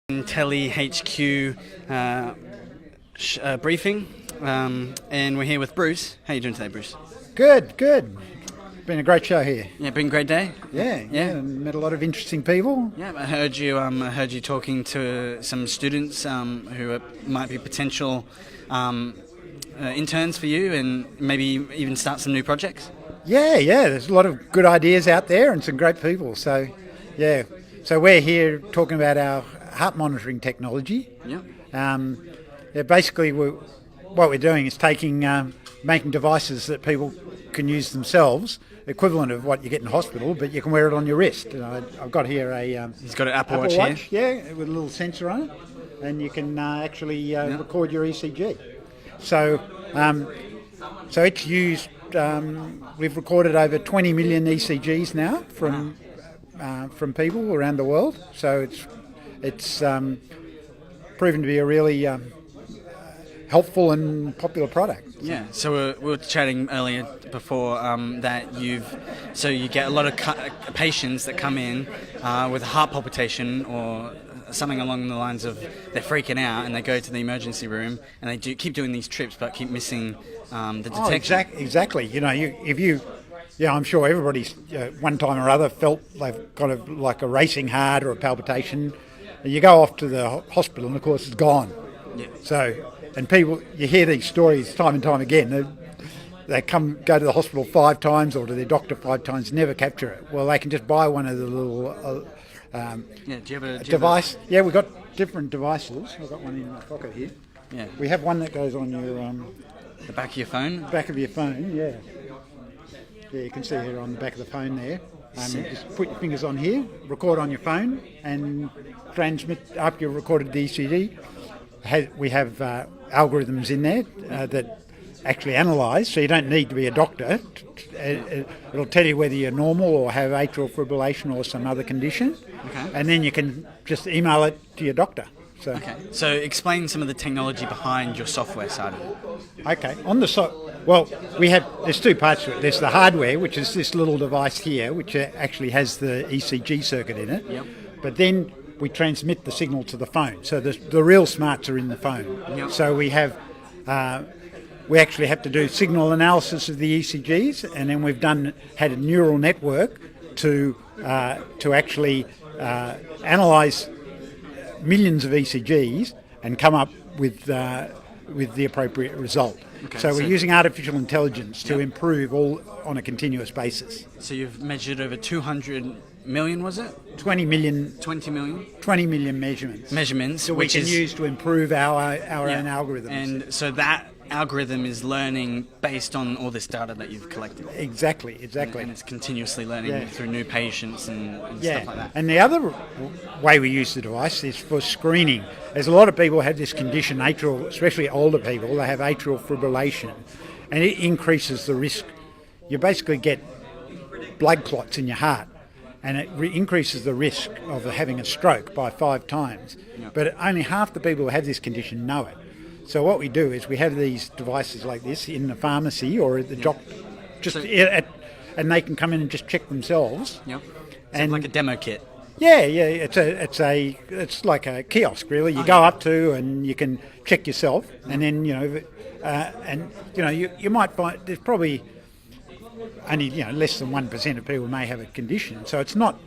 Tele HQ briefing, and we're here with Bruce. How are you doing today, Bruce? Good. Been a great show here. Yeah, been a great day. Yeah. Met a lot of interesting people. Yeah, I heard you talking to some students who might be potential interns for you, and maybe even start some new projects. Yeah. There's a lot of good ideas out there and some great people. So we're here talking about our heart monitoring technology. Yeah. Basically, what we're doing is making devices that people can use themselves, equivalent of what you get in hospital, but you can wear it on your wrist. And I've got here a He's got an Apple Watch here. Yeah, with a little sensor on it, and you can actually record your ECG. So it's used. We've recorded over 20 million ECGs now from people around the world. So it's proven to be a really helpful and popular product. Yeah, so we were chatting earlier before that you get a lot of patients that come in with heart palpitation or something along the lines of they're freaking out, and they go to the emergency room and they keep doing these trips but keep missing the detection. Exactly. I'm sure everybody's one time or other felt they've got like a racing heart or a palpitation. You go off to the hospital and of course it's gone. Yeah. So, and people, you hear these stories time and time again. They go to the hospital 5 times or to their doctor 5 times, never capture it. Well, they can just buy one of the little do you have a device. Yeah, we've got different devices. I've got one in my pocket here. Yeah. We have one that goes on your the back of your phone. Back of your phone, yeah. Yeah, you can see here on the back of the phone there. Just put your fingers on here, record on your phone, and transmit after you've recorded the ECG. We have algorithms in there that actually analyse, so you don't need to be a doctor. It'll tell you whether you're normal or have atrial fibrillation or some other condition. Okay. And then you can just email it to your doctor. So explain some of the technology behind your software side of it. Okay. There's 2 parts to it. There's the hardware, which is this little device here, which actually has the ECG circuit in it. Yep. But then we transmit the signal to the phone. So the real smarts are in the phone. Yep. So we actually have to do signal analysis of the ECGs, and then had a neural network to actually analyse millions of ECGs and come up with the appropriate result. Okay, so we're using artificial intelligence to improve all on a continuous basis. So you've measured over 200 million, was it? 20 million. 20 million? 20 million measurements. So which we can use to improve our own algorithms. And so that algorithm is learning based on all this data that you've collected. Exactly. And it's continuously learning through new patients and stuff like that. And the other way we use the device is for screening. There's a lot of people who have this condition, especially older people, they have atrial fibrillation, and it increases the risk. You basically get blood clots in your heart, and it increases the risk of having a stroke by 5 times. Yep. But only half the people who have this condition know it. So what we do is we have these devices like this in the pharmacy or at the doctor, and they can come in and just check themselves. Yep. And like a demo kit. Yeah. It's like a kiosk really. You go up to and you can check yourself, and then you might find there's probably only less than 1% of people may have a condition. So it's not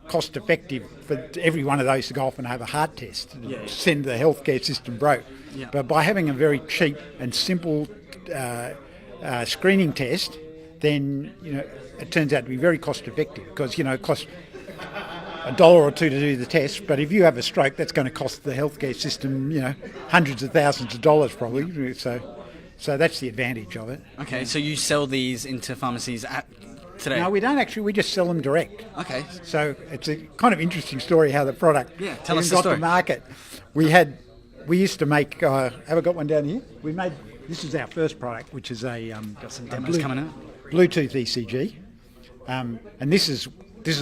cost effective for every one of those to go off and have a heart test and send the healthcare system broke. Yeah. But by having a very cheap and simple screening test, then it turns out to be very cost effective because it costs $1 or $2 to do the test. But if you have a stroke, that's going to cost the healthcare system hundreds of thousands of dollars probably. So that's the advantage of it. Okay, so you sell these into pharmacies today? No, we don't actually. We just sell them direct. Okay. So it's a kind of interesting story how the product tell us the got story. to market. We used to make. Have I got one down here? This is our first product, which is got some demos coming out. Bluetooth ECG, and this is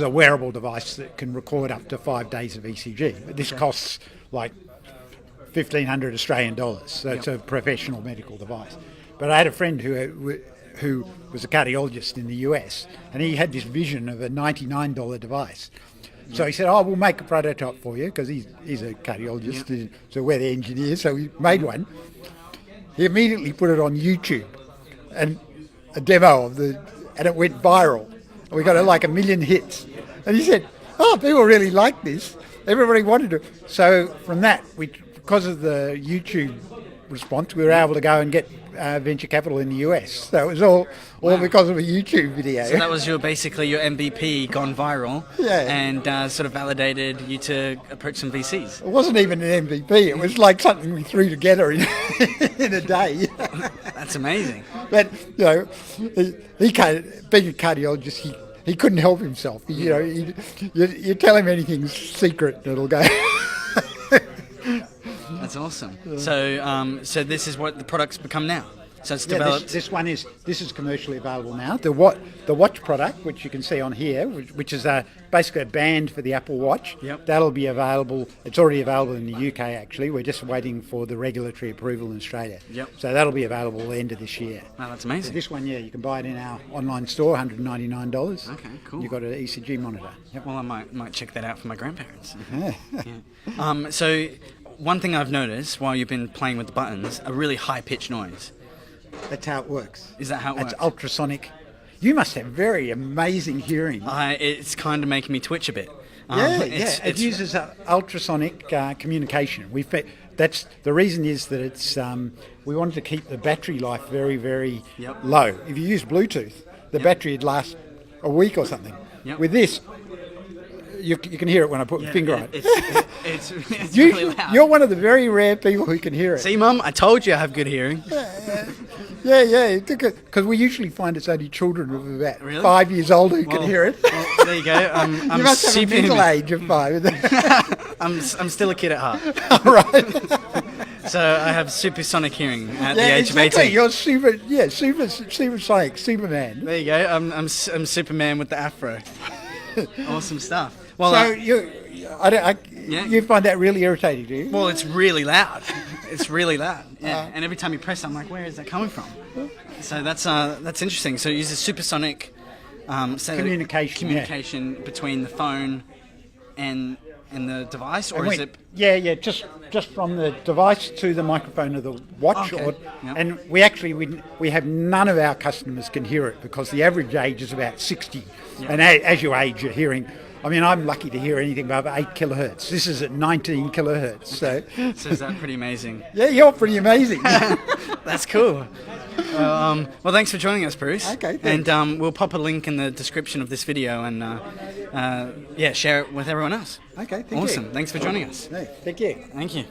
a wearable device that can record up to 5 days of ECG. But this costs like $1,500 Australian dollars. So it's a professional medical device. But I had a friend who was a cardiologist in the US, and he had this vision of a $99 device. So he said, "Oh, we'll make a prototype for you," because he's a cardiologist, so we're the engineers. So we made one. He immediately put it on YouTube, and a demo and it went viral. And we got like 1 million hits. And he said, "Oh, people really like this. Everybody wanted it." So from that, because of the YouTube response, we were able to go and get venture capital in the US. So it was all because of a YouTube video. So that was basically your MVP gone viral, Yeah. and sort of validated you to approach some VCs. It wasn't even an MVP. It was like something we threw together in a day. That's amazing. But he can't, being a cardiologist, he couldn't help himself. You tell him anything's secret, and it'll go. That's awesome. So this is what the product's become now. So it's developed. This is commercially available now. The watch product, which you can see on here, which is basically a band for the Apple Watch. Yep. That'll be available. It's already available in the UK. Actually, we're just waiting for the regulatory approval in Australia. Yep. So that'll be available at the end of this year. Wow, that's amazing. So this one, you can buy it in our online store, $199. Okay, cool. You've got an ECG monitor. Yep. Well, I might check that out for my grandparents. Yeah. So one thing I've noticed while you've been playing with the buttons, a really high-pitched noise. That's how it works. Is that how it works? It's ultrasonic. You must have very amazing hearing. It's kind of making me twitch a bit. It uses ultrasonic communication. That's the reason is that it's we wanted to keep the battery life very, very low. If you use Bluetooth, the battery would last a week or something. Yep. With this, you can hear it when I put my finger on it. It's really loud. You're one of the very rare people who can hear it. See, Mum, I told you I have good hearing. Yeah. Because we usually find it's only children of about 5 years old who can hear it. Well, there you go. You must have a mental age of 5. I'm still a kid at heart. All right. So I have supersonic hearing at the age of 18. You're supersonic, Superman. There you go. I'm Superman with the afro. Awesome stuff. Well, so you find that really irritating, do you? Well, it's really loud. It's really loud. Yeah. And every time you press, I'm like, where is that coming from? So that's interesting. So it uses supersonic communication between the phone and the device, or is it? Yeah. Just from the device to the microphone of the watch, and we have none of our customers can hear it because the average age is about 60, and as you age, your hearing. I mean, I'm lucky to hear anything above 8 kilohertz. This is at 19 kilohertz. So is that pretty amazing? Yeah, you're pretty amazing. That's cool. Well, thanks for joining us, Bruce. Okay, thanks. And we'll pop a link in the description of this video and share it with everyone else. Okay, thank you. Awesome. Thanks for joining us. Hey, thank you. Thank you.